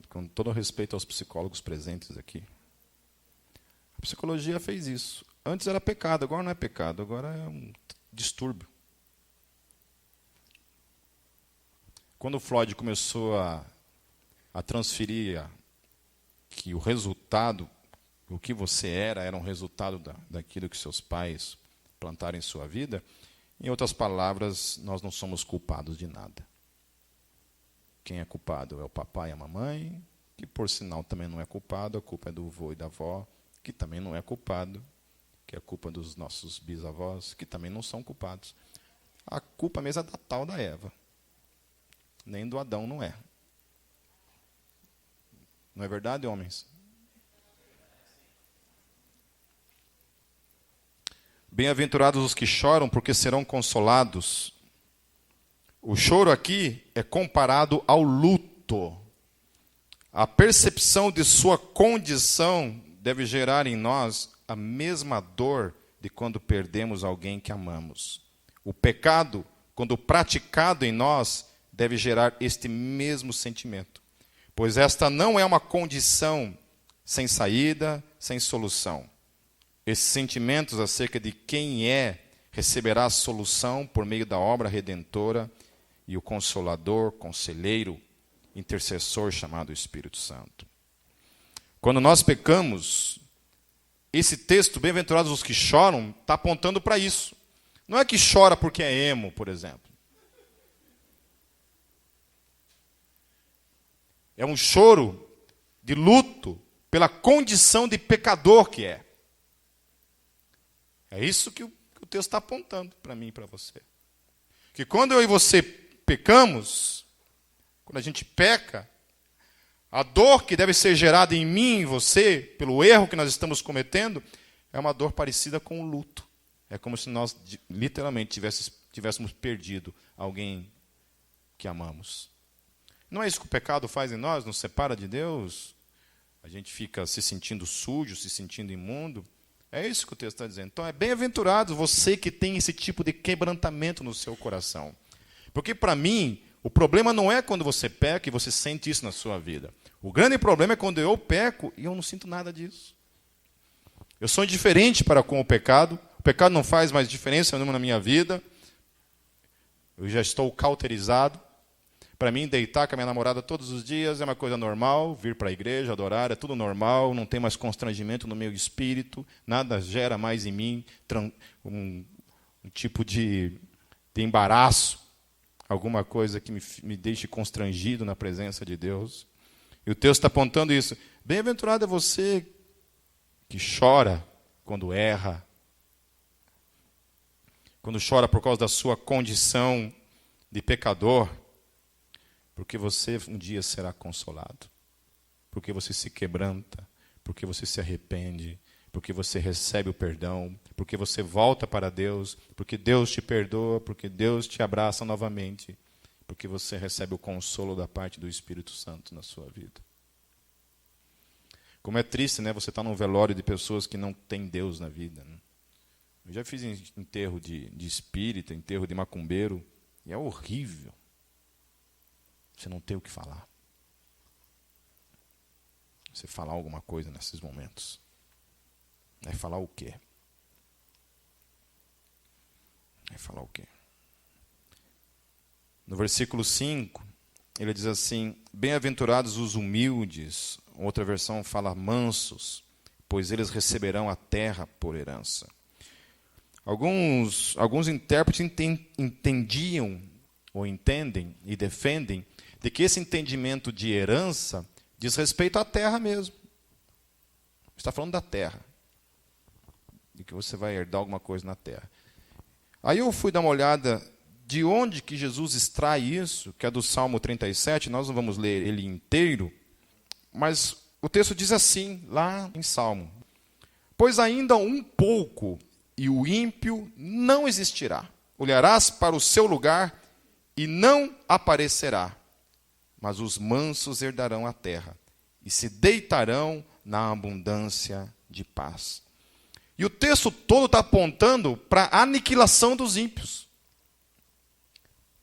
Com todo respeito aos psicólogos presentes aqui. A psicologia fez isso. Antes era pecado, agora não é pecado, agora é um distúrbio. Quando Freud começou a transferir que o resultado, o que você era um resultado daquilo que seus pais plantaram em sua vida, em outras palavras, nós não somos culpados de nada. Quem é culpado é o papai e a mamãe, que por sinal também não é culpado, a culpa é do avô e da avó, que também não é culpado, que é a culpa dos nossos bisavós, que também não são culpados. A culpa mesmo é da tal da Eva. Nem do Adão não é. Não é verdade, homens? Bem-aventurados os que choram, porque serão consolados. O choro aqui é comparado ao luto. A percepção de sua condição deve gerar em nós a mesma dor de quando perdemos alguém que amamos. O pecado, quando praticado em nós, deve gerar este mesmo sentimento. Pois esta não é uma condição sem saída, sem solução. Esses sentimentos acerca de quem receberá a solução por meio da obra redentora e o Consolador, Conselheiro, Intercessor chamado Espírito Santo. Quando nós pecamos, esse texto, bem-aventurados os que choram, está apontando para isso. Não é que chora porque é emo, por exemplo. É um choro de luto pela condição de pecador que é. É isso que o texto está apontando para mim e para você. Que quando eu e você pecamos, quando a gente peca, a dor que deve ser gerada em mim e em você, pelo erro que nós estamos cometendo, é uma dor parecida com o luto. É como se nós, literalmente, tivéssemos perdido alguém que amamos. Não é isso que o pecado faz em nós? Nos separa de Deus? A gente fica se sentindo sujo, se sentindo imundo? É isso que o texto está dizendo. Então, é bem-aventurado você que tem esse tipo de quebrantamento no seu coração. Porque, para mim, o problema não é quando você peca e você sente isso na sua vida. O grande problema é quando eu peco e eu não sinto nada disso. Eu sou indiferente para com o pecado. O pecado não faz mais diferença nenhuma na minha vida. Eu já estou cauterizado. Para mim, deitar com a minha namorada todos os dias é uma coisa normal. Vir para a igreja, adorar, é tudo normal. Não tem mais constrangimento no meu espírito. Nada gera mais em mim um tipo de embaraço. Alguma coisa que me deixe constrangido na presença de Deus. E o texto está apontando isso. Bem-aventurado é você que chora quando erra. Quando chora por causa da sua condição de pecador. Porque você um dia será consolado. Porque você se quebranta. Porque você se arrepende. Porque você recebe o perdão. Porque você volta para Deus. Porque Deus te perdoa. Porque Deus te abraça novamente. Porque você recebe o consolo da parte do Espírito Santo na sua vida. Como é triste, né? Você está num velório de pessoas que não têm Deus na vida. Né? Eu já fiz enterro de espírita, enterro de macumbeiro. E é horrível. Você não tem o que falar. Você falar alguma coisa nesses momentos. Vai falar o quê? Vai falar o quê? No versículo 5, ele diz assim: bem-aventurados os humildes. Outra versão fala mansos, pois eles receberão a terra por herança. Alguns intérpretes entendiam, ou entendem e defendem, de que esse entendimento de herança diz respeito à terra mesmo. Está falando da terra. De que você vai herdar alguma coisa na terra. Aí eu fui dar uma olhada de onde que Jesus extrai isso, que é do Salmo 37, nós não vamos ler ele inteiro, mas o texto diz assim, lá em Salmo: pois ainda um pouco, e o ímpio não existirá. Olharás para o seu lugar, e não aparecerá. Mas os mansos herdarão a terra, e se deitarão na abundância de paz. E o texto todo está apontando para a aniquilação dos ímpios.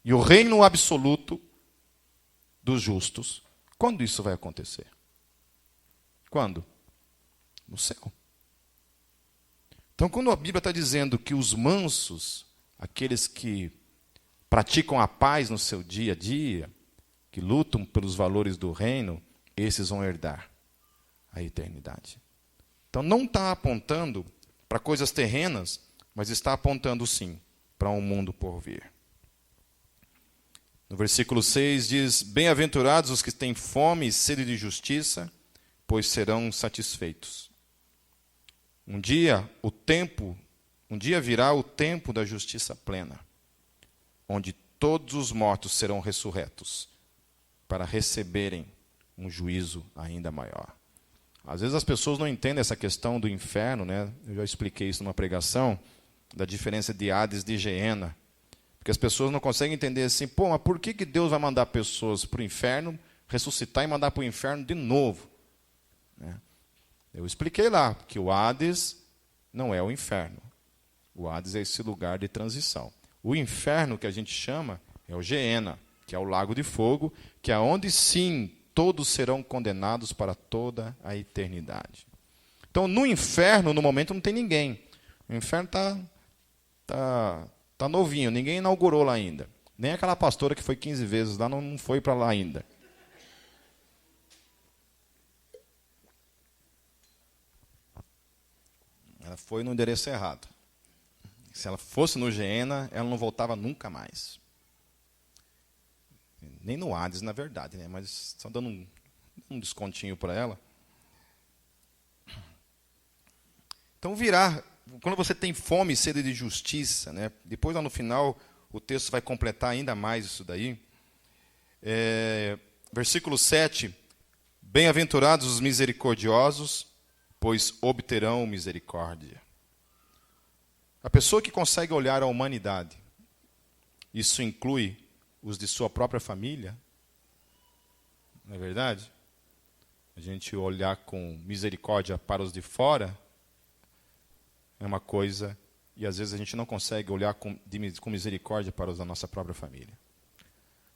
E o reino absoluto dos justos. Quando isso vai acontecer? Quando? No céu. Então, quando a Bíblia está dizendo que os mansos, aqueles que praticam a paz no seu dia a dia, que lutam pelos valores do reino, esses vão herdar a eternidade. Então, não está apontando para coisas terrenas, mas está apontando, sim, para um mundo por vir. No versículo 6 diz: bem-aventurados os que têm fome e sede de justiça, pois serão satisfeitos. Um dia virá o tempo da justiça plena, onde todos os mortos serão ressurretos, para receberem um juízo ainda maior. Às vezes as pessoas não entendem essa questão do inferno, né? Eu já expliquei isso numa pregação, da diferença de Hades e de Geena. Porque as pessoas não conseguem entender assim, pô, mas por que Deus vai mandar pessoas para o inferno, ressuscitar e mandar para o inferno de novo? Né? Eu expliquei lá que o Hades não é o inferno. O Hades é esse lugar de transição. O inferno que a gente chama é o Geena, que é o lago de fogo, que é onde sim todos serão condenados para toda a eternidade. Então, no inferno, no momento, não tem ninguém. O inferno está novinho, ninguém inaugurou lá ainda. Nem aquela pastora que foi 15 vezes lá não foi para lá ainda. Ela foi no endereço errado. Se ela fosse no Geena, ela não voltava nunca mais. Nem no Hades, na verdade, né? Mas só dando um descontinho para ela. Então virá, quando você tem fome e sede de justiça, né? Depois lá no final, o texto vai completar ainda mais isso daí. Versículo 7. Bem-aventurados os misericordiosos, pois obterão misericórdia. A pessoa que consegue olhar a humanidade, isso inclui os de sua própria família, não é verdade? A gente olhar com misericórdia para os de fora é uma coisa, e às vezes a gente não consegue olhar com misericórdia para os da nossa própria família.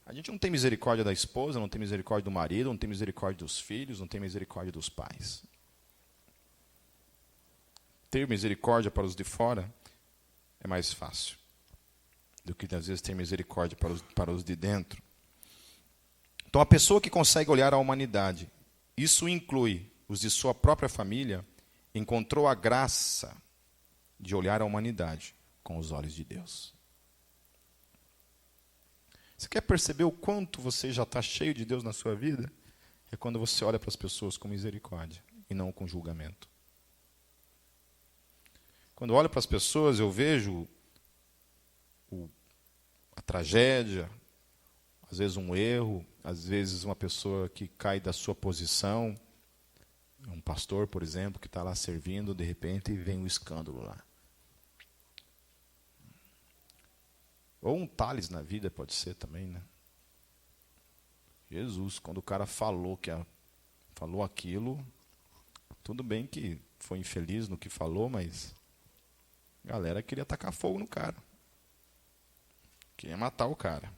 A gente não tem misericórdia da esposa, não tem misericórdia do marido, não tem misericórdia dos filhos, não tem misericórdia dos pais. Ter misericórdia para os de fora é mais fácil do que às vezes ter misericórdia para os de dentro. Então a pessoa que consegue olhar a humanidade, isso inclui os de sua própria família, encontrou a graça de olhar a humanidade com os olhos de Deus. Você quer perceber o quanto você já está cheio de Deus na sua vida? É quando você olha para as pessoas com misericórdia e não com julgamento. Quando eu olho para as pessoas, eu vejo a tragédia, às vezes um erro, às vezes uma pessoa que cai da sua posição, um pastor, por exemplo, que está lá servindo, de repente vem um escândalo lá. Ou um Thales na vida pode ser também, né? Jesus, quando o cara falou aquilo, tudo bem que foi infeliz no que falou, mas a galera queria tacar fogo no cara. Queria matar o cara.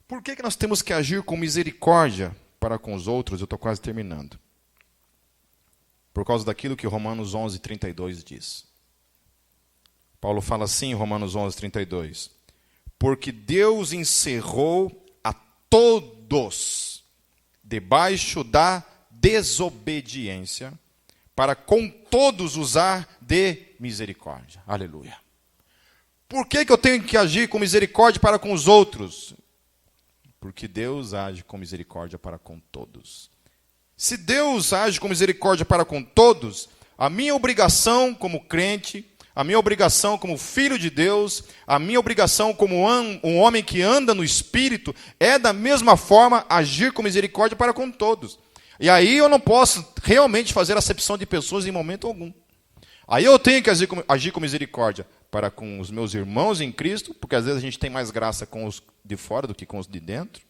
Por que nós temos que agir com misericórdia para com os outros? Eu estou quase terminando. Por causa daquilo que Romanos 11:32 diz. Paulo fala assim em Romanos 11:32. Porque Deus encerrou a todos debaixo da desobediência, para com todos usar de misericórdia. Aleluia. Por que eu tenho que agir com misericórdia para com os outros? Porque Deus age com misericórdia para com todos. Se Deus age com misericórdia para com todos, a minha obrigação como crente, a minha obrigação como filho de Deus, a minha obrigação como um homem que anda no Espírito, é da mesma forma agir com misericórdia para com todos. E aí eu não posso realmente fazer acepção de pessoas em momento algum. Aí eu tenho que agir com misericórdia para com os meus irmãos em Cristo, porque às vezes a gente tem mais graça com os de fora do que com os de dentro.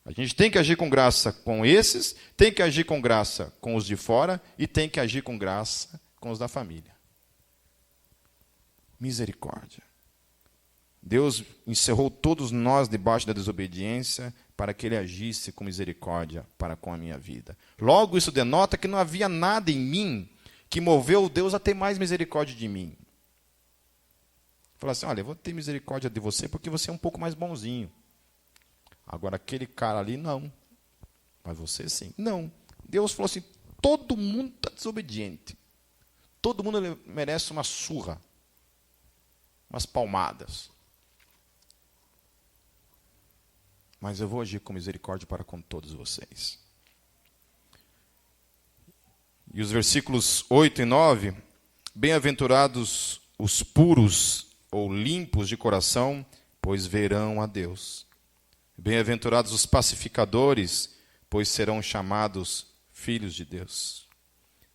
A gente tem que agir com graça com esses, tem que agir com graça com os de fora e tem que agir com graça com os da família. Misericórdia. Deus encerrou todos nós debaixo da desobediência para que Ele agisse com misericórdia para com a minha vida. Logo, isso denota que não havia nada em mim que moveu Deus a ter mais misericórdia de mim. Falar assim, olha, eu vou ter misericórdia de você porque você é um pouco mais bonzinho. Agora, aquele cara ali, não. Mas você sim. Não. Deus falou assim, todo mundo está desobediente. Todo mundo merece uma surra. Umas palmadas. Mas eu vou agir com misericórdia para com todos vocês. E os versículos 8 e 9, bem-aventurados os puros ou limpos de coração, pois verão a Deus. Bem-aventurados os pacificadores, pois serão chamados filhos de Deus.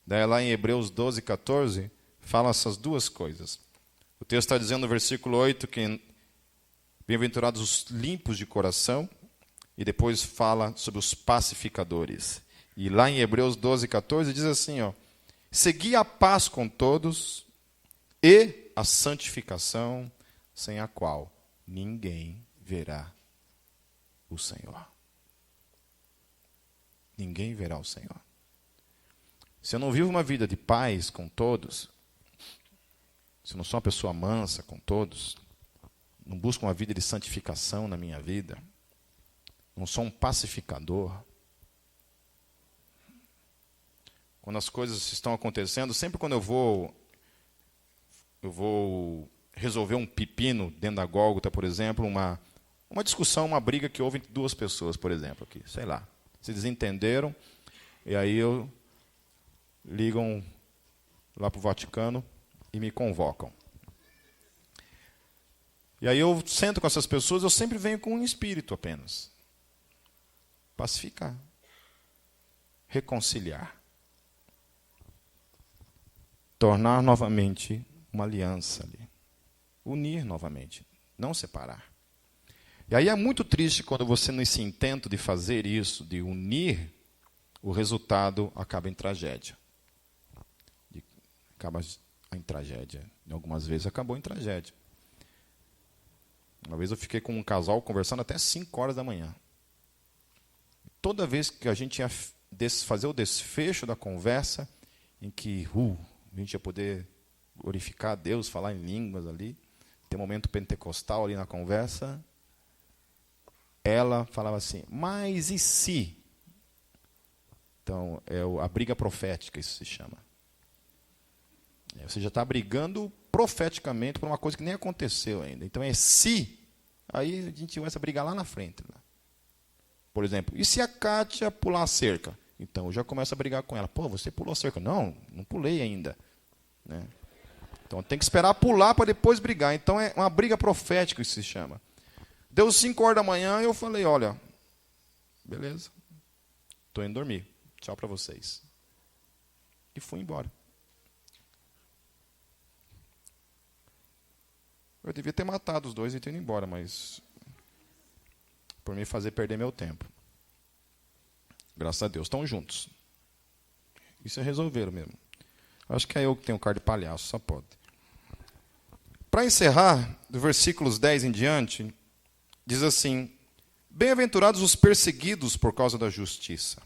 Daí lá em Hebreus 12:14, fala essas duas coisas. O texto está dizendo no versículo 8 que bem-aventurados os limpos de coração, e depois fala sobre os pacificadores. E lá em Hebreus 12:14 diz assim, ó, segui a paz com todos e a santificação, sem a qual ninguém verá o Senhor. Ninguém verá o Senhor. Se eu não vivo uma vida de paz com todos, se eu não sou uma pessoa mansa com todos, não busco uma vida de santificação na minha vida, não sou um pacificador, quando as coisas estão acontecendo, sempre quando eu vou resolver um pepino dentro da Gólgota, por exemplo, uma discussão, uma briga que houve entre duas pessoas, por exemplo, aqui, sei lá, se desentenderam, e aí ligam lá para o Vaticano e me convocam. E aí eu sento com essas pessoas, eu sempre venho com um espírito apenas. Pacificar. Reconciliar. Tornar novamente uma aliança ali. Unir novamente, não separar. E aí é muito triste quando você, nesse intento de fazer isso, de unir, o resultado acaba em tragédia. Acaba em tragédia. Algumas vezes acabou em tragédia. Uma vez eu fiquei com um casal conversando até 5 horas da manhã. Toda vez que a gente ia fazer o desfecho da conversa, em que a gente ia poder glorificar a Deus, falar em línguas ali, ter um momento pentecostal ali na conversa, ela falava assim, mas e se? Então, é a briga profética, isso se chama. Você já está brigando profeticamente por uma coisa que nem aconteceu ainda. Então, é se, aí a gente começa a brigar lá na frente. Né? Por exemplo, e se a Kátia pular a cerca? Então, eu já começo a brigar com ela. Pô, você pulou a cerca. Não, não pulei ainda. Né? Então, tem que esperar pular para depois brigar. Então, é uma briga profética, isso se chama. Deu 5 horas da manhã, eu falei, olha, beleza, estou indo dormir. Tchau para vocês. E fui embora. Eu devia ter matado os dois e ter ido embora, mas por me fazer perder meu tempo. Graças a Deus, estão juntos. Isso é resolveram mesmo. Acho que é eu que tenho cara de palhaço, só pode. Para encerrar, do versículos 10 em diante, diz assim, bem-aventurados os perseguidos por causa da justiça,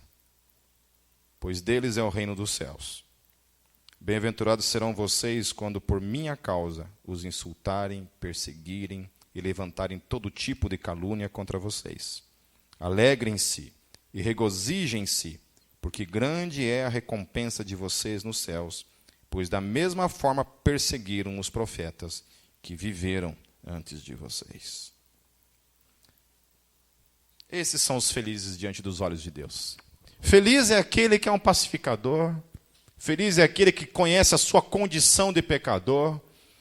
pois deles é o reino dos céus. Bem-aventurados serão vocês quando por minha causa os insultarem, perseguirem e levantarem todo tipo de calúnia contra vocês. Alegrem-se e regozijem-se, porque grande é a recompensa de vocês nos céus, pois da mesma forma perseguiram os profetas que viveram antes de vocês. Esses são os felizes diante dos olhos de Deus. Feliz é aquele que é um pacificador. Feliz é aquele que conhece a sua condição de pecador.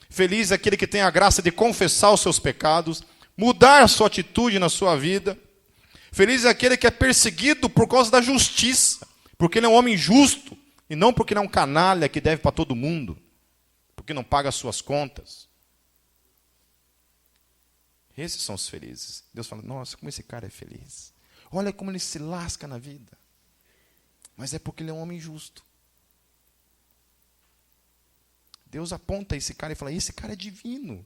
Feliz é aquele que tem a graça de confessar os seus pecados, mudar a sua atitude na sua vida. Feliz é aquele que é perseguido por causa da justiça, porque ele é um homem justo, e não porque ele é um canalha que deve para todo mundo, porque não paga as suas contas. Esses são os felizes. Deus fala, nossa, como esse cara é feliz. Olha como ele se lasca na vida. Mas é porque ele é um homem justo. Deus aponta esse cara e fala, esse cara é divino.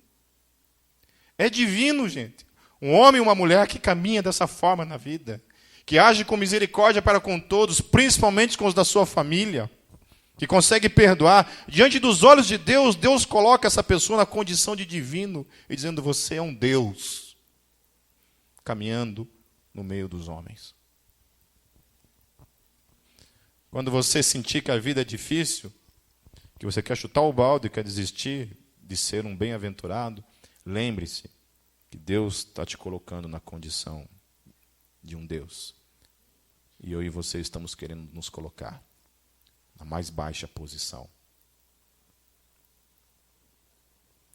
É divino, gente. Um homem e uma mulher que caminha dessa forma na vida. Que age com misericórdia para com todos, principalmente com os da sua família. Que consegue perdoar. Diante dos olhos de Deus, Deus coloca essa pessoa na condição de divino. E dizendo, você é um Deus. Caminhando no meio dos homens. Quando você sentir que a vida é difícil, que você quer chutar o balde, quer desistir de ser um bem-aventurado, lembre-se que Deus está te colocando na condição de um Deus. E eu e você estamos querendo nos colocar na mais baixa posição.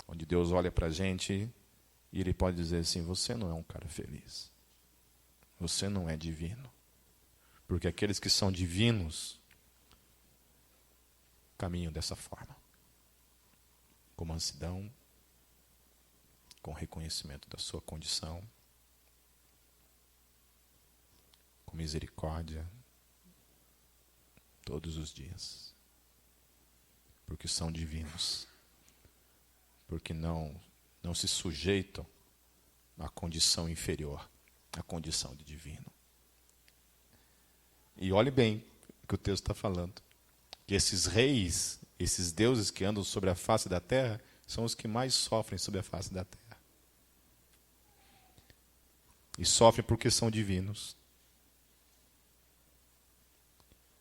Onde Deus olha para a gente e Ele pode dizer assim, você não é um cara feliz. Você não é divino. Porque aqueles que são divinos caminham dessa forma. Com mansidão, com reconhecimento da sua condição, com misericórdia, todos os dias. Porque são divinos. Porque não se sujeitam à condição inferior, à condição de divino. E olhe bem o que o texto está falando. Que esses reis, esses deuses que andam sobre a face da terra, são os que mais sofrem sobre a face da terra. E sofrem porque são divinos.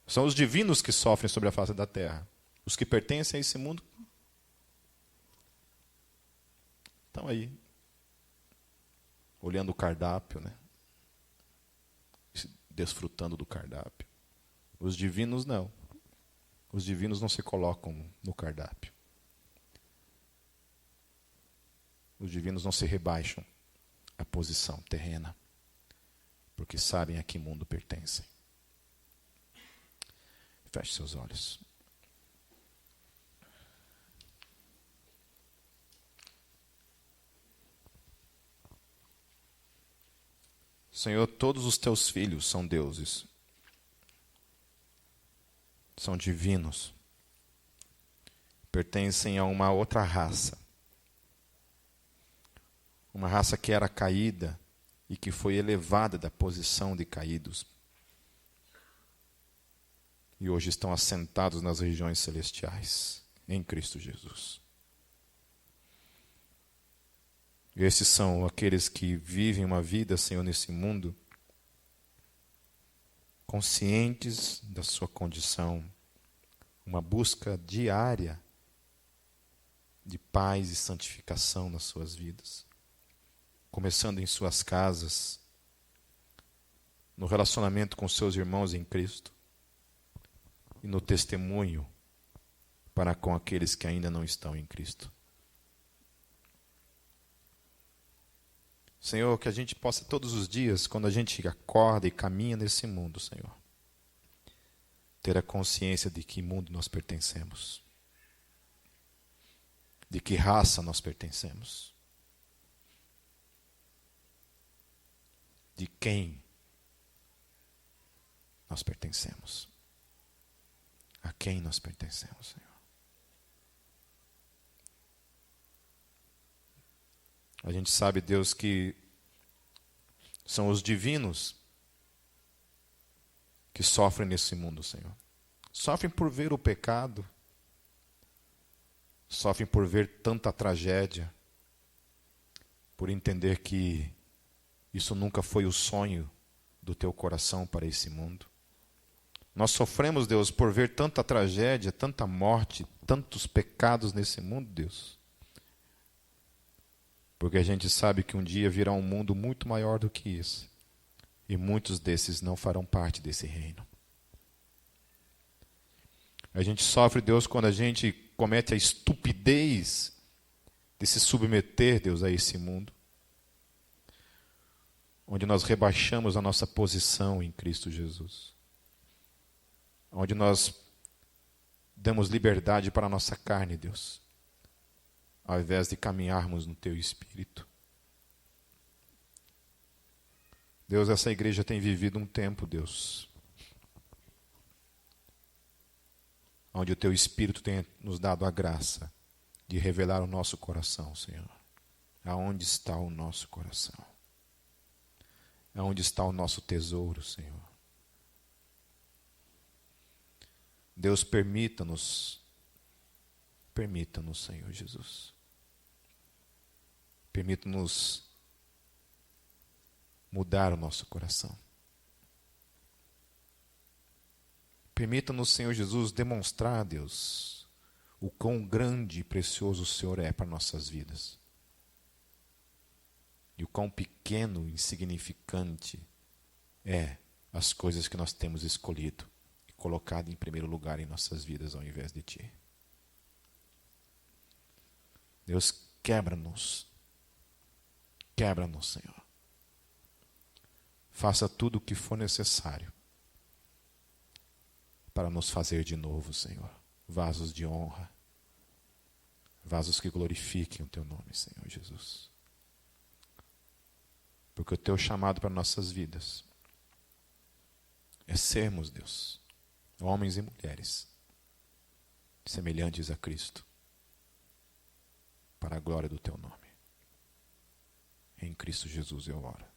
São os divinos que sofrem sobre a face da terra. Os que pertencem a esse mundo estão aí, olhando o cardápio, né? Desfrutando do cardápio. Os divinos não. Os divinos não se colocam no cardápio. Os divinos não se rebaixam à posição terrena, porque sabem a que mundo pertencem. Feche seus olhos. Senhor, todos os teus filhos são deuses, são divinos, pertencem a uma outra raça, uma raça que era caída e que foi elevada da posição de caídos, e hoje estão assentados nas regiões celestiais, em Cristo Jesus. Esses são aqueles que vivem uma vida, Senhor, nesse mundo, conscientes da sua condição, uma busca diária de paz e santificação nas suas vidas, começando em suas casas, no relacionamento com seus irmãos em Cristo e no testemunho para com aqueles que ainda não estão em Cristo. Senhor, que a gente possa todos os dias, quando a gente acorda e caminha nesse mundo, Senhor, ter a consciência de que mundo nós pertencemos, de que raça nós pertencemos, de quem nós pertencemos, a quem nós pertencemos, Senhor. A gente sabe, Deus, que são os divinos que sofrem nesse mundo, Senhor. Sofrem por ver o pecado, sofrem por ver tanta tragédia, por entender que isso nunca foi o sonho do teu coração para esse mundo. Nós sofremos, Deus, por ver tanta tragédia, tanta morte, tantos pecados nesse mundo, Deus. Porque a gente sabe que um dia virá um mundo muito maior do que isso. E muitos desses não farão parte desse reino. A gente sofre, Deus, quando a gente comete a estupidez de se submeter, Deus, a esse mundo. Onde nós rebaixamos a nossa posição em Cristo Jesus. Onde nós damos liberdade para a nossa carne, Deus, ao invés de caminharmos no teu Espírito. Deus, essa igreja tem vivido um tempo, Deus, onde o teu Espírito tem nos dado a graça de revelar o nosso coração, Senhor. Aonde está o nosso coração? Aonde está o nosso tesouro, Senhor? Deus, permita-nos, Senhor Jesus. Permita-nos mudar o nosso coração. Permita-nos, Senhor Jesus, demonstrar, Deus, o quão grande e precioso o Senhor é para nossas vidas. E o quão pequeno e insignificante é as coisas que nós temos escolhido e colocado em primeiro lugar em nossas vidas ao invés de Ti. Deus, quebra-nos, Senhor. Faça tudo o que for necessário para nos fazer de novo, Senhor, vasos de honra, vasos que glorifiquem o Teu nome, Senhor Jesus. Porque o Teu chamado para nossas vidas é sermos, Deus, homens e mulheres semelhantes a Cristo, para a glória do Teu nome. Em Cristo Jesus eu oro.